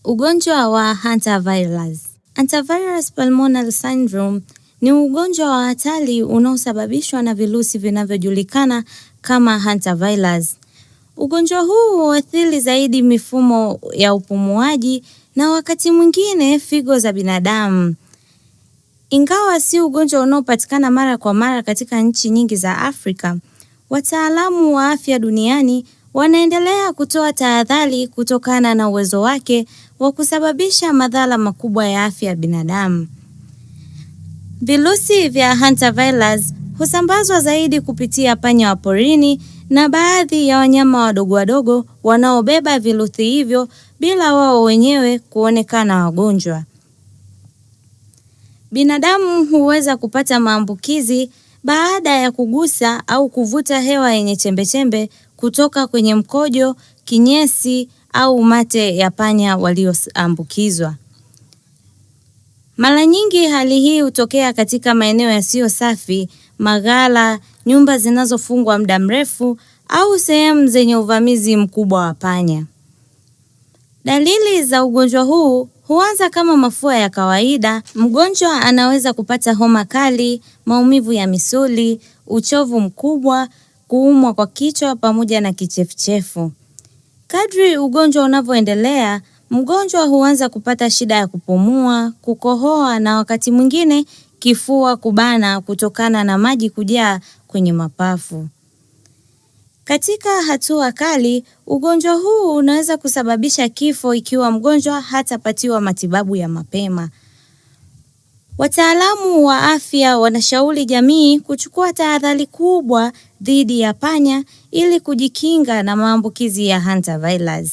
Ugonjwa wa hantavirus. Hantavirus pulmonale syndrome ni ugonjwa wa hatari unaosababishwa na virusi vinavyojulikana kama hantavirus. Ugonjwa huu huathiri zaidi mifumo ya upumuaji na wakati mwingine figo za binadamu. Ingawa si ugonjwa unaopatikana mara kwa mara katika nchi nyingi za Afrika, wataalamu wa afya duniani wanaendelea kutoa tahadhari kutokana na uwezo wake wa kusababisha madhara makubwa ya afya ya binadamu. Virusi vya hantavirus husambazwa zaidi kupitia panya wa porini na baadhi ya wanyama wadogo wadogo wanaobeba virusi hivyo bila wao wenyewe kuonekana wagonjwa. Binadamu huweza kupata maambukizi baada ya kugusa au kuvuta hewa yenye chembechembe kutoka kwenye mkojo, kinyesi au mate ya panya walioambukizwa. Mara nyingi hali hii hutokea katika maeneo yasiyo safi, maghala, nyumba zinazofungwa muda mrefu au sehemu zenye uvamizi mkubwa wa panya. Dalili za ugonjwa huu huanza kama mafua ya kawaida. Mgonjwa anaweza kupata homa kali, maumivu ya misuli, uchovu mkubwa, kuumwa kwa kichwa pamoja na kichefuchefu. Kadri ugonjwa unavyoendelea, mgonjwa huanza kupata shida ya kupumua, kukohoa na wakati mwingine kifua kubana kutokana na maji kujaa kwenye mapafu. Katika hatua kali, ugonjwa huu unaweza kusababisha kifo ikiwa mgonjwa hatapatiwa matibabu ya mapema. Wataalamu wa afya wanashauri jamii kuchukua tahadhari kubwa dhidi ya panya ili kujikinga na maambukizi ya hantavirus.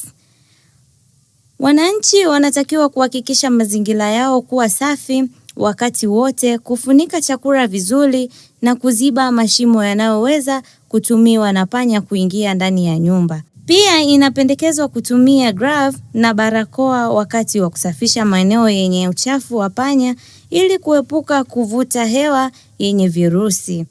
Wananchi wanatakiwa kuhakikisha mazingira yao kuwa safi wakati wote, kufunika chakula vizuri na kuziba mashimo yanayoweza kutumiwa na panya kuingia ndani ya nyumba. Pia inapendekezwa kutumia glove na barakoa wakati wa kusafisha maeneo yenye uchafu wa panya ili kuepuka kuvuta hewa yenye virusi.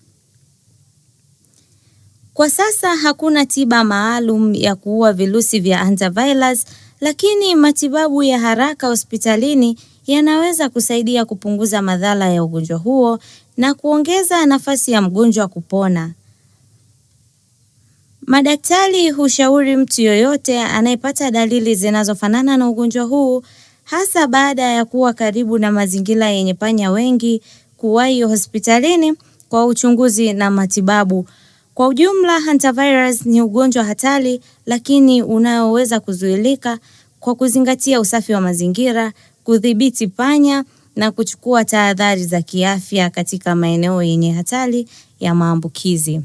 Kwa sasa hakuna tiba maalum ya kuua virusi vya hantavirus, lakini matibabu ya haraka hospitalini yanaweza kusaidia kupunguza madhara ya ugonjwa huo na kuongeza nafasi ya mgonjwa kupona. Madaktari hushauri mtu yoyote anayepata dalili zinazofanana na ugonjwa huu, hasa baada ya kuwa karibu na mazingira yenye panya wengi, kuwahi hospitalini kwa uchunguzi na matibabu. Kwa ujumla, hantavirus ni ugonjwa hatari lakini unaoweza kuzuilika kwa kuzingatia usafi wa mazingira, kudhibiti panya na kuchukua tahadhari za kiafya katika maeneo yenye hatari ya maambukizi.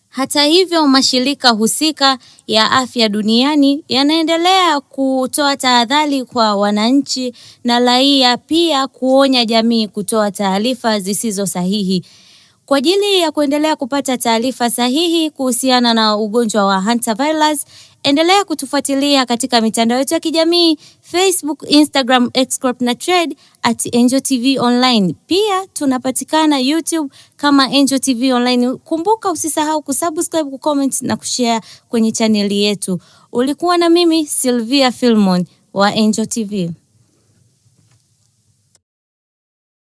Hata hivyo, mashirika husika ya afya duniani yanaendelea kutoa tahadhari kwa wananchi na raia, pia kuonya jamii kutoa taarifa zisizo sahihi. Kwa ajili ya kuendelea kupata taarifa sahihi kuhusiana na ugonjwa wa hantavirus, endelea kutufuatilia katika mitandao yetu ya kijamii, Facebook, Instagram, X na Thread @AngelTV Online. Pia tunapatikana YouTube kama Angel TV Online. Kumbuka usisahau kusubscribe, kucomment na kushare kwenye chaneli yetu. Ulikuwa na mimi Sylvia Filmon wa Angel TV.